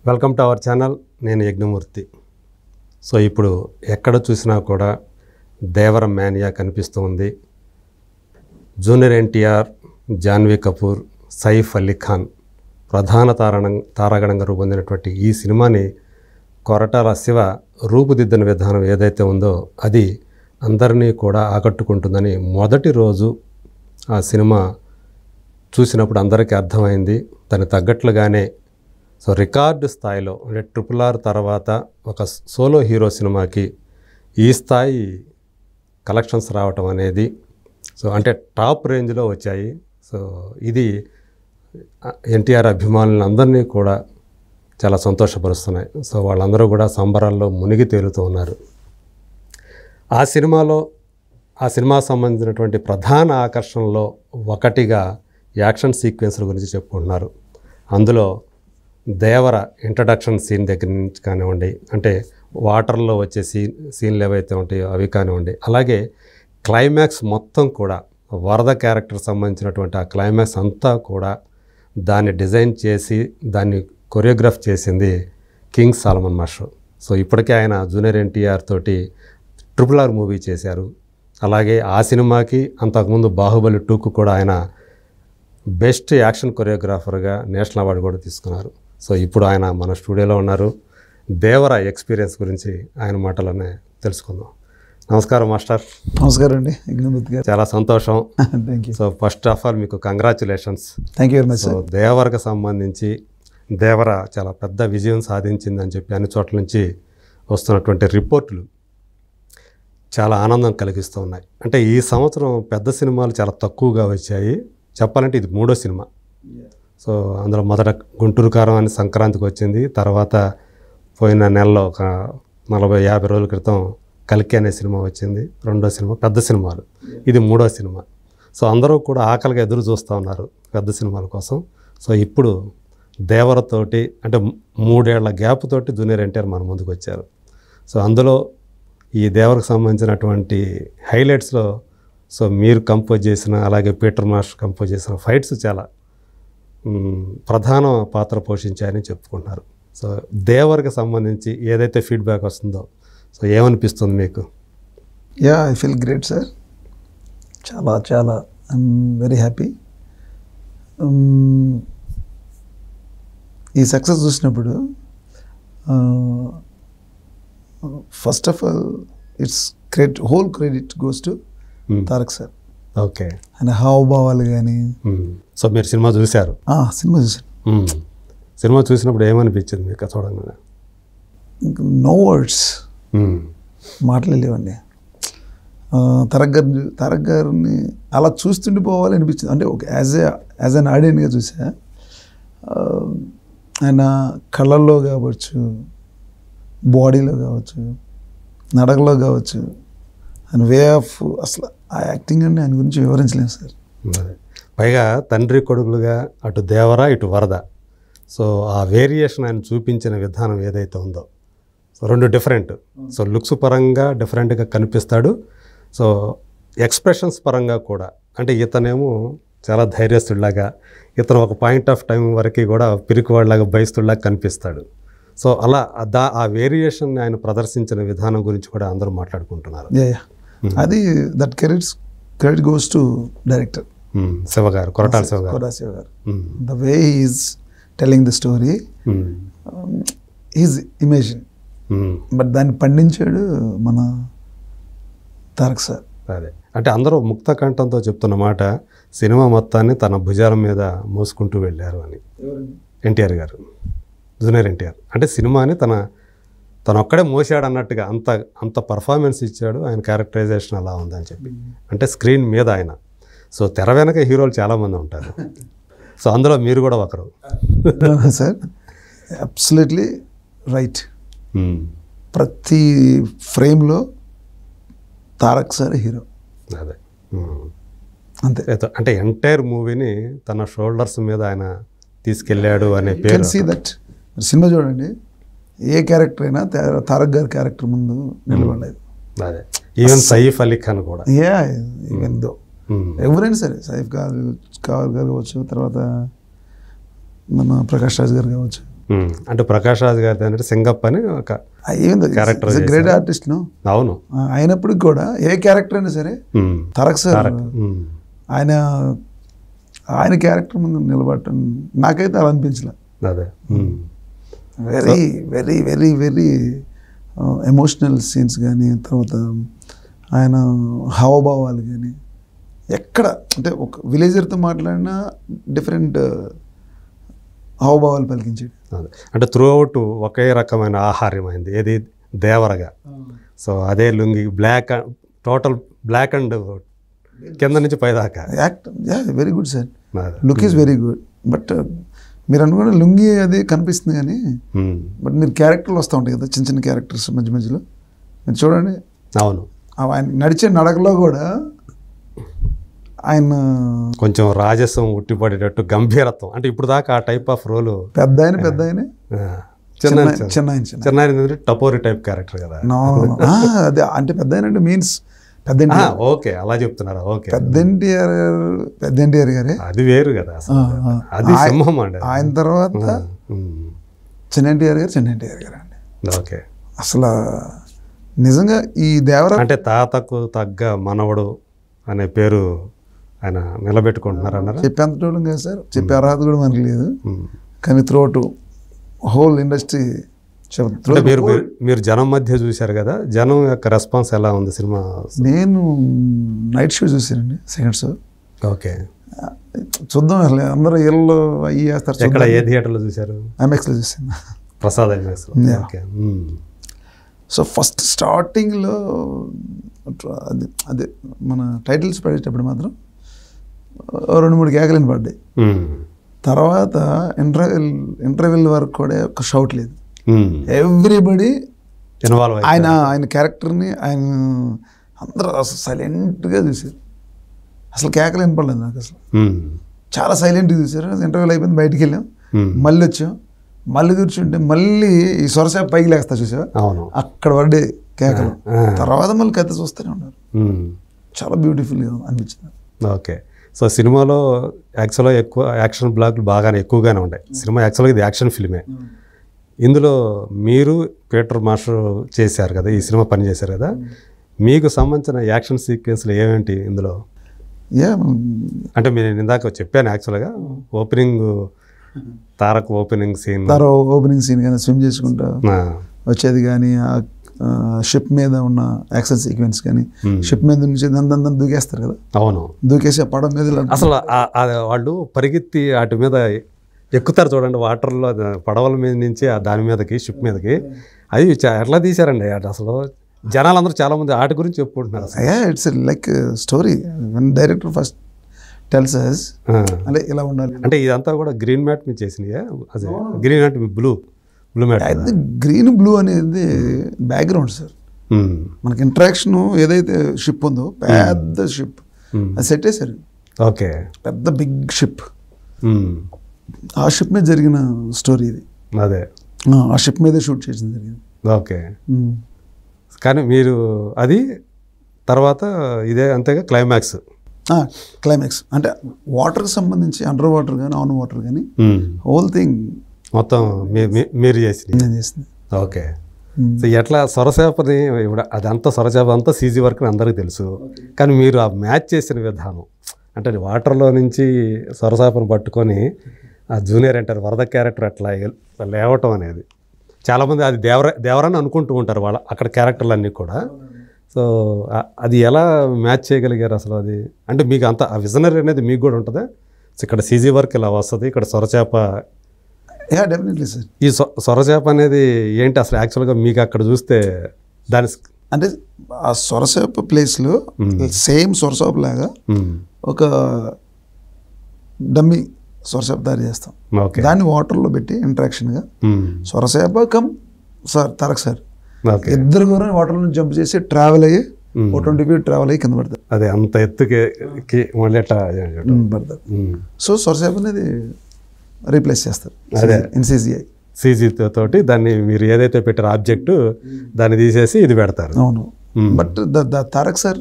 Welcome to our channel. నేను Yagnamurthy. So ఇప్పుడు ఎక్కడ చూసినా కూడా దేవర మేనియా కనిపిస్తూ ఉంది. జూనియర్ ఎన్టీఆర్, జాన్వీ కపూర్, సైఫ్ అలీ ఖాన్ ప్రధాన తారాగణంగా రూపొందినటువంటి ఈ సినిమాని కొరటాల శివ రూపుదిద్దిన విధానం ఏదైతే ఉందో అది అందరినీ కూడా ఆకట్టుకుంటుందని మొదటి రోజు ఆ సినిమా చూసినప్పుడు అందరికీ అర్థమైంది. దానికి తగ్గట్లుగానే సో రికార్డు స్థాయిలో అంటే RRR తర్వాత ఒక సోలో హీరో సినిమాకి ఈ స్థాయి కలెక్షన్స్ రావటం అనేది సో అంటే టాప్ రేంజ్లో వచ్చాయి. సో ఇది ఎన్టీఆర్ అభిమానులను అందరినీ కూడా చాలా సంతోషపరుస్తున్నాయి. సో వాళ్ళందరూ కూడా సంబరాల్లో మునిగి తేలుతూ ఉన్నారు. ఆ సినిమాకు సంబంధించినటువంటి ప్రధాన ఆకర్షణలో ఒకటిగా యాక్షన్ సీక్వెన్స్ల గురించి చెప్పుకుంటున్నారు. అందులో దేవర ఇంట్రడక్షన్ సీన్ దగ్గర నుంచి కానివ్వండి, అంటే వాటర్లో వచ్చే సీన్లు ఏవైతే ఉంటాయో అవి కానివ్వండి, అలాగే క్లైమాక్స్ మొత్తం కూడా వరద క్యారెక్టర్ సంబంధించినటువంటి ఆ క్లైమాక్స్ అంతా కూడా దాన్ని డిజైన్ చేసి దాన్ని కొరియోగ్రాఫ్ చేసింది కింగ్ సాలమన్ మాస్టర్. సో ఇప్పటికే ఆయన జూనియర్ ఎన్టీఆర్ తోటి RRR మూవీ చేశారు. అలాగే ఆ సినిమాకి అంతకుముందు బాహుబలి 2కు కూడా ఆయన బెస్ట్ యాక్షన్ కొరియోగ్రాఫర్గా నేషనల్ అవార్డు కూడా తీసుకున్నారు. సో ఇప్పుడు ఆయన మన స్టూడియోలో ఉన్నారు. దేవర ఎక్స్పీరియన్స్ గురించి ఆయన మాటలోనే తెలుసుకుందాం. నమస్కారం మాస్టర్. నమస్కారం అండి యజ్ఞమూర్తి గారు. చాలా సంతోషం. Thank you. So first of all మీకు congratulations. Thank you very much. So దేవరకు సంబంధించి దేవర చాలా పెద్ద విజయం సాధించిందని చెప్పి అన్ని చోట్ల నుంచి వస్తున్నటువంటి రిపోర్టులు చాలా ఆనందం కలిగిస్తూ ఉన్నాయి. అంటే ఈ సంవత్సరం పెద్ద సినిమాలు చాలా తక్కువగా వచ్చాయి. చెప్పాలంటే ఇది 3వ సినిమా. సో అందులో మొదట గుంటూరు కారం అని సంక్రాంతికి వచ్చింది. తర్వాత పోయిన నెలలో ఒక 40-50 రోజుల క్రితం కల్కి అనే సినిమా వచ్చింది. 2వ సినిమా. పెద్ద సినిమాలు. ఇది 3వ సినిమా. సో అందరూ కూడా ఆకలిగా ఎదురు చూస్తూ ఉన్నారు పెద్ద సినిమాల కోసం. సో ఇప్పుడు దేవరతోటి అంటే 3 ఏళ్ల గ్యాప్ తోటి జూనియర్ ఎన్టీఆర్ మన ముందుకు వచ్చారు. సో అందులో ఈ దేవరకు సంబంధించినటువంటి హైలైట్స్లో సో మీరు కంపోజ్ చేసిన, అలాగే పీటర్ మాస్టర్ కంపోజ్ చేసిన ఫైట్స్ చాలా ప్రధాన పాత్ర పోషించాయని చెప్పుకుంటున్నారు. సో దేవరకు సంబంధించి ఏదైతే ఫీడ్బ్యాక్ వస్తుందో సో ఏమనిపిస్తుంది మీకు? Yeah, I feel great sir. చాలా చాలా ఐఎమ్ వెరీ హ్యాపీ. ఈ సక్సెస్ చూసినప్పుడు first of all it's whole credit goes to Tarak sir. Okay. ఆయన హావభావాలు కానీ. సో మీరు సినిమా చూశారు? సినిమా చూసాను. సినిమా చూసినప్పుడు ఏమనిపించింది మీకు చూడంగానే? నో వర్డ్స్, మాటలు లేవండి. తారక్ గారిని అలా చూస్తుండిపోవాలి అనిపించింది. అంటే ఒక యాజ్ అన్ ఆడియన్గా చూసా. ఆయన కళ్ళల్లో కావచ్చు, బాడీలో కావచ్చు, నడకలో కావచ్చు, ఆయన వే ఆఫ్ అసలు ఆ యాక్టింగ్ అని ఆయన గురించి వివరించలేము సార్. పైగా తండ్రి కొడుకులుగా అటు దేవర ఇటు వరద. సో ఆ వేరియేషన్ ఆయన చూపించిన విధానం ఏదైతే ఉందో సో 2 డిఫరెంట్. సో లుక్స్ పరంగా డిఫరెంట్గా కనిపిస్తాడు. సో ఎక్స్ప్రెషన్స్ పరంగా కూడా అంటే ఇతనేమో చాలా ధైర్యస్తుడిలాగా, ఇతను ఒక పాయింట్ ఆఫ్ టైం వరకు కూడా పిరికివాడిలాగా భయస్తుడిలాగా కనిపిస్తాడు. సో అలా ఆ వేరియేషన్ ఆయన ప్రదర్శించిన విధానం గురించి కూడా అందరూ మాట్లాడుకుంటున్నారు. అది that credit goes to director Shiva గారు, కొరటాల శివ గారు. The way is telling the story is imagine. But దాన్ని పండించాడు మన తారక్ సార్. అదే అంటే అందరూ ముక్త కంఠంతో చెప్తున్న మాట, సినిమా మొత్తాన్ని తన భుజాల మీద మోసుకుంటూ వెళ్ళారు అని. ఎన్టీఆర్ గారు, జూనియర్ ఎన్టీఆర్ అంటే సినిమాని తను ఒక్కడే మోసాడు అన్నట్టుగా అంత పర్ఫార్మెన్స్ ఇచ్చాడు. ఆయన క్యారెక్టరైజేషన్ అలా ఉందని చెప్పి అంటే స్క్రీన్ మీద ఆయన. సో తెర వెనక హీరోలు చాలామంది ఉంటారు. సో అందులో మీరు కూడా ఒకరు సార్. Absolutely right. ప్రతి ఫ్రేమ్లో తారక్ సార్ హీరో. అదే అంతే. అంటే ఎంటైర్ మూవీని తన షోల్డర్స్ మీద ఆయన తీసుకెళ్ళాడు అనే పేరు. సీ దట్ సినిమా చూడండి, ఏ క్యారెక్టర్ అయినా తారక్ గారి క్యారెక్టర్ ముందు నిలబడలేదు. అదే ఈవెన్ సైఫ్ అలీ ఖాన్ కూడా. ఈవెన్ దో ఎవరైనా సరే, సైఫ్ గారు కావచ్చు, తర్వాత మన ప్రకాష్ రాజ్ గారు కావచ్చు, అంటే ప్రకాష్ రాజ్ గారి అంటే సింగప్ అని ఒక క్యారెక్టర్ గ్రేట్ ఆర్టిస్ట్ నో. అవును. అయినప్పటికి కూడా ఏ క్యారెక్టర్ అయినా సరే తారక్ సార్ ఆయన ఆయన క్యారెక్టర్ ముందు నిలబడటం నాకైతే అలా అనిపించలే. అదే very very very very emotional scenes కానీ, తర్వాత ఆయన హావభావాలు కానీ, ఎక్కడ అంటే ఒక విలేజర్తో మాట్లాడినా డిఫరెంట్ హావభావాలు పలికించాడు. అంటే త్రూ అవుట్ ఒకే రకమైన ఆహార్యం అయింది, ఏది దేవరగా. సో అదే lungi black, total black and కింద నుంచి పైదాకా act very good sir, look is very good. But మీరు అనుకున్న లుంగి అది కనిపిస్తుంది కానీ బట్ మీరు క్యారెక్టర్లు వస్తూ ఉంటాయి కదా, చిన్న చిన్న క్యారెక్టర్స్ మధ్య మధ్యలో మీరు చూడండి. అవును. ఆయన నడిచే నడకలో కూడా ఆయన కొంచెం రాజస్వం ఉట్టిపడేటట్టు గంభీరత్వం, అంటే ఇప్పుడు దాకా ఆ టైప్ ఆఫ్ రోలు పెద్ద ఆయన చిన్న టపోరి టైప్ క్యారెక్టర్ కదా. అదే అంటే పెద్ద ఆయన అంటే మీన్స్ పెద్ద ఓకే అలా చెప్తున్నారా? ఓకే. పెద్ద ఎన్టీఆర్ గారే అది వేరు కదా, అది సింహం అండి. ఆయన తర్వాత చిన్న ఎన్టీఆర్ గారు అండి. ఓకే. అసలు నిజంగా ఈ దేవర అంటే తాతకు తగ్గ మనవడు అనే పేరు ఆయన నిలబెట్టుకుంటున్నారన్నారు. చెప్పేంత కాదు సార్, చెప్పే అర్హత కూడా మనకి లేదు. కానీ త్రూఅవుట్ హోల్ ఇండస్ట్రీ మీరు జనం మధ్య చూశారు కదా, జనం యొక్క రెస్పాన్స్ ఎలా ఉంది సినిమా? నేను నైట్ షో చూసానండి, సెకండ్ షో. ఓకే. చూద్దాం అసలు అందరూ ఇళ్ళు అయ్యి వేస్తారు. ఎక్కడ, ఏ థియేటర్లో చూశారు? ఐమాక్స్లో చూసాను, ప్రసాద్ ఐమాక్స్లో. ఓకే. సో ఫస్ట్ స్టార్టింగ్లో అదే మన టైటిల్స్ పడేటప్పుడు మాత్రం 2-3 కేకలు పడ్డాయి. తర్వాత ఇంటర్వెల్ వరకు కూడా ఒక షౌట్ లేదు. ఎవ్రీబడి ఇన్వాల్వ్ ఆయన క్యారెక్టర్ని ఆయన అందరూ అసలు సైలెంట్గా చూశారు. అసలు కేకలు వినపడలేదు నాకు అసలు. చాలా సైలెంట్గా చూశారు. ఇంటర్వ్యూలు అయిపోయింది, బయటికి వెళ్ళాం, మళ్ళీ వచ్చాం, మళ్ళీ కూర్చుంటే మళ్ళీ ఈ సొరసేపు పైకి లేస్తా చూసావా, అక్కడ పడ్డే కేకలు. తర్వాత మళ్ళీ కథ చూస్తూనే ఉన్నారు. చాలా బ్యూటిఫుల్గా అనిపించింది. ఓకే. సో సినిమాలో యాక్చువల్గా ఎక్కువ యాక్షన్ బ్లాక్లు బాగానే ఎక్కువగానే ఉన్నాయి. సినిమా యాక్చువల్గా ఇది యాక్షన్ ఫిల్మే. ఇందులో మీరు పీటర్ మాస్టర్ చేశారు కదా, ఈ సినిమా పని చేశారు కదా, మీకు సంబంధించిన యాక్షన్ సీక్వెన్స్లు ఏమేంటి ఇందులో? అంటే నేను ఇందాక చెప్పాను యాక్చువల్గా ఓపెనింగ్ తారక్ ఓపెనింగ్ సీన్ కానీ స్విమ్ చేసుకుంటా వచ్చేది కానీ, షిప్ మీద ఉన్న యాక్షన్ సీక్వెన్స్ కానీ, షిప్ మీద నుంచి దాన్ని దూకేస్తారు కదా. అవును. దూకేసి పడవ మీద అసలు వాళ్ళు పరిగెత్తి వాటి మీద ఎక్కుతారు చూడండి, వాటర్లో పడవల మీద నుంచి దాని మీదకి, షిప్ మీదకి. అది ఎట్లా తీశారండి అసలు? జనాలందరూ చాలా మంది వాటి గురించి చెప్పుకుంటున్నారు. It's like story. Director first tells us అంటే ఇలా ఉండాలి. అంటే ఇదంతా కూడా గ్రీన్ మ్యాట్ మీద చేసినాయా? అదే గ్రీన్ మ్యాట్ బ్లూ మ్యాట్. అయితే గ్రీన్ బ్లూ అనేది బ్యాక్గ్రౌండ్ సార్. మనకి ఇంట్రాక్షన్ ఏదైతే షిప్ ఉందో, పెద్ద షిప్ అది సెట్ చేశారు. ఓకే. పెద్ద బిగ్ షిప్, ఆ షిప్ మీద జరిగిన స్టోరీ ఇది. అదే ఆ షిప్ మీదే షూట్ చేసింది జరిగింది. ఓకే. కానీ మీరు అది తర్వాత ఇదే అంతేగా క్లైమాక్స్ అంటే వాటర్కి సంబంధించి అండర్ వాటర్ కానీ ఆన్ వాటర్ కానీ హోల్ థింగ్ మొత్తం మీరు చేసింది. ఓకే. సో ఎట్లా సొరచేపని ఇప్పుడు అదంతా సొరచేప అంతా సీజీ వర్క్ అని అందరికీ తెలుసు, కానీ మీరు ఆ మ్యాచ్ చేసిన విధానం అంటే వాటర్లో నుంచి సొరచేపను పట్టుకొని ఆ జూనియర్ అంటారు వరద క్యారెక్టర్ అట్లా లేవటం అనేది చాలామంది అది దేవరాన్ని అనుకుంటూ ఉంటారు వాళ్ళ అక్కడ క్యారెక్టర్లు అన్నీ కూడా. సో అది ఎలా మ్యాచ్ చేయగలిగారు అసలు? అది అంటే మీకు అంత ఆ విజనరీ అనేది మీకు కూడా ఉంటుందా? ఇక్కడ సీజీ వర్క్ ఇలా వస్తుంది, ఇక్కడ సొరచేప. Definitely sir. ఈ సొరచేప అనేది ఏంటి అసలు యాక్చువల్గా మీకు అక్కడ చూస్తే దాని అంటే ఆ సొరచేప ప్లేస్లో సేమ్ సొరచేప లాగా ఒక డమ్మీ సొరచేప తయారు చేస్తాం. దాన్ని వాటర్లో పెట్టి ఇంట్రాక్షన్గా సొరచేప కమ్ సార్ తారక్ సార్ ఇద్దరు కూడా వాటర్ నుంచి జంప్ చేసి ట్రావెల్ అయ్యి 20 feet ట్రావెల్ అయ్యి కింద పడతారు. అదే అంత ఎత్తుకి పడతారు. సో సొరచేప అనేది రీప్లేస్ చేస్తారు. అదే సీజీ తోటి దాన్ని మీరు ఏదైతే పెట్టారో ఆబ్జెక్టు దాన్ని తీసేసి ఇది పెడతారు. అవును. But Tarak sir